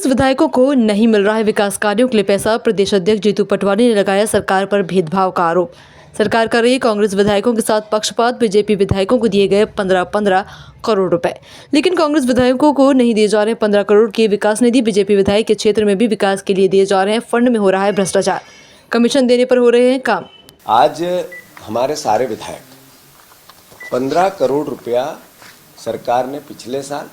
कांग्रेस विधायकों को नहीं मिल रहा है विकास कार्यों के लिए पैसा। प्रदेश अध्यक्ष जीतू पटवारी ने लगाया सरकार पर भेदभाव का आरोप। सरकार कर रही है कांग्रेस विधायकों के साथ पक्षपात। बीजेपी विधायकों को दिए गए 15-15 करोड़ रुपए, लेकिन कांग्रेस विधायकों को नहीं दिए जा रहे हैं 15 करोड़ की विकास निधि। बीजेपी विधायक के क्षेत्र में भी विकास के लिए दिए जा रहे हैं फंड में हो रहा है भ्रष्टाचार, कमीशन देने पर हो रहे हैं काम। आज हमारे सारे विधायक 15 करोड़ रुपया सरकार ने पिछले साल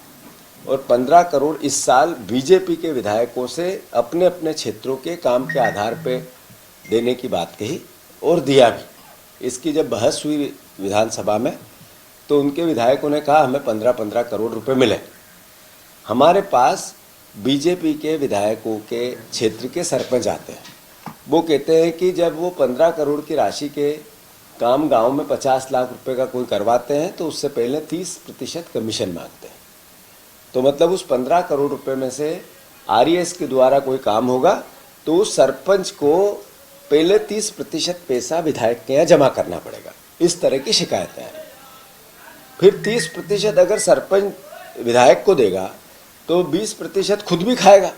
और 15 करोड़ इस साल बीजेपी के विधायकों से अपने अपने क्षेत्रों के काम के आधार पे देने की बात कही और दिया भी। इसकी जब बहस हुई विधानसभा में तो उनके विधायकों ने कहा हमें 15-15 करोड़ रुपए मिले। हमारे पास बीजेपी के विधायकों के क्षेत्र के सरपंच आते हैं, वो कहते हैं कि जब वो 15 करोड़ की राशि के काम गांव में 50 लाख रुपए का कोई करवाते हैं तो उससे पहले 30% कमीशन मांगते हैं। तो मतलब उस 15 करोड़ रुपए में से आरईएस के द्वारा कोई काम होगा तो उस सरपंच को पहले 30% पैसा विधायक के यहाँ जमा करना पड़ेगा। इस तरह की शिकायतें हैं। फिर 30% अगर सरपंच विधायक को देगा तो 20% खुद भी खाएगा,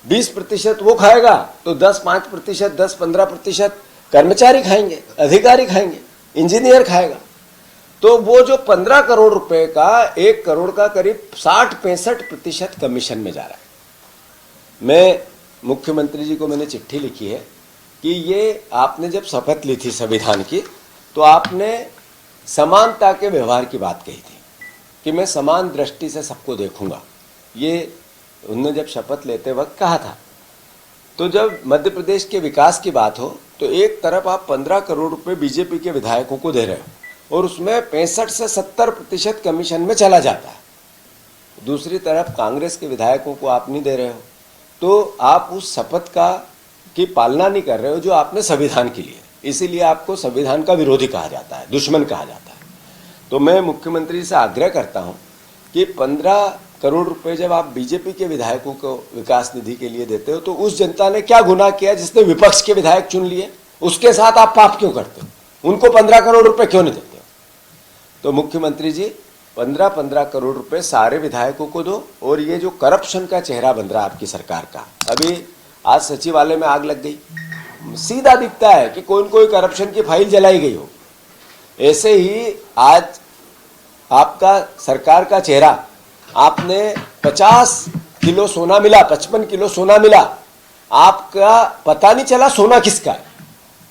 20% वो खाएगा तो 10-5%, 10-15% कर्मचारी खाएंगे, अधिकारी खाएंगे, इंजीनियर खाएगा। तो वो जो 15 करोड़ रुपए का 1 करोड़ का करीब 60-65% कमीशन में जा रहा है। मैं मुख्यमंत्री जी को मैंने चिट्ठी लिखी है कि ये आपने जब शपथ ली थी संविधान की तो आपने समानता के व्यवहार की बात कही थी कि मैं समान दृष्टि से सबको देखूंगा। ये उन्होंने जब शपथ लेते वक्त कहा था। तो जब मध्य प्रदेश के विकास की बात हो तो एक तरफ आप 15 करोड़ रुपए बीजेपी के विधायकों को दे रहे हो और उसमें 65 से 70% कमीशन में चला जाता है। दूसरी तरफ कांग्रेस के विधायकों को आप नहीं दे रहे हो तो आप उस शपथ की पालना नहीं कर रहे हो जो आपने संविधान की ली है। इसीलिए आपको संविधान का विरोधी कहा जाता है, दुश्मन कहा जाता है। तो मैं मुख्यमंत्री से आग्रह करता हूँ कि 15 करोड़ रुपए जब आप बीजेपी के विधायकों को विकास निधि के लिए देते हो तो उस जनता ने क्या गुनाह किया जिसने विपक्ष के विधायक चुन लिए? उसके साथ आप पाप क्यों करते हो? उनको 15 करोड़ रुपए क्यों नहीं देते हो? तो मुख्यमंत्री जी 15-15 करोड़ रुपए सारे विधायकों को दो। और ये जो करप्शन का चेहरा बन रहा है आपकी सरकार का, अभी आज सचिवालय में आग लग गई, सीधा दिखता है कि कोई न कोई करप्शन की फाइल जलाई गई हो। ऐसे ही आज आपका सरकार का चेहरा, आपने 50 किलो सोना मिला, 55 किलो सोना मिला, आपका पता नहीं चला सोना किसका है।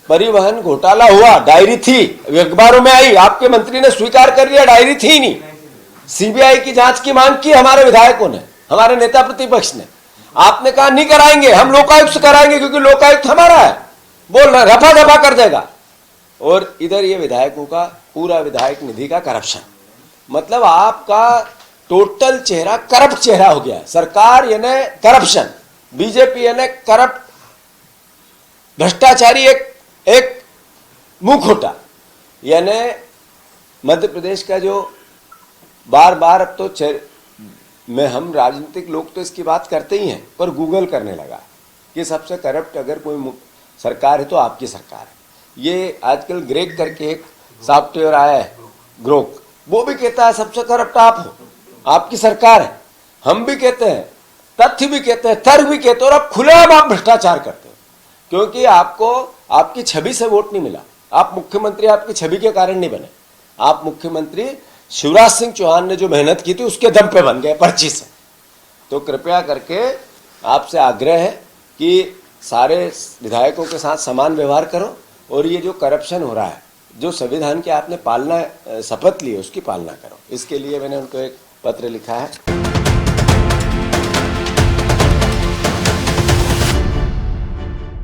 परिवहन घोटाला हुआ, डायरी थी, अखबारों में आई, आपके मंत्री ने स्वीकार कर लिया डायरी थी नहीं। सीबीआई की जांच की मांग की हमारे विधायकों ने, हमारे नेता प्रतिपक्ष ने। आपने कहा नहीं कराएंगे, हम लोकायुक्त से कराएंगे क्योंकि लोकायुक्त हमारा है, बोल रहे रफा दफा कर देगा। और इधर ये विधायकों का पूरा विधायक निधि का करप्शन, मतलब आपका टोटल चेहरा करप्ट चेहरा हो गया है। सरकार यानी करप्शन, बीजेपी यानी करप्ट, भ्रष्टाचारी एक मुंहखोटा। यानी मध्य प्रदेश का जो बार बार अब तो हम राजनीतिक लोग तो इसकी बात करते ही हैं, पर गूगल करने लगा कि सबसे करप्ट अगर कोई सरकार है तो आपकी सरकार है। ये आजकल ग्रेक करके एक सॉफ्टवेयर आया है ग्रोक, वो भी कहता है सबसे करप्ट आप हो, आपकी सरकार है। हम भी कहते हैं, तथ्य भी कहते हैं, तर्क भी कहते हैं, और अब खुलेआम आप भ्रष्टाचार करते हो क्योंकि आपको आपकी छवि से वोट नहीं मिला। आप मुख्यमंत्री आपकी छवि के कारण नहीं बने। आप मुख्यमंत्री शिवराज सिंह चौहान ने जो मेहनत की थी उसके दम पे बन गए, पर्ची से। तो कृपया करके आपसे आग्रह है कि सारे विधायकों के साथ समान व्यवहार करो और ये जो करप्शन हो रहा है, जो संविधान की आपने पालना शपथ ली है उसकी पालना करो। इसके लिए मैंने उनको एक पत्र लिखा है।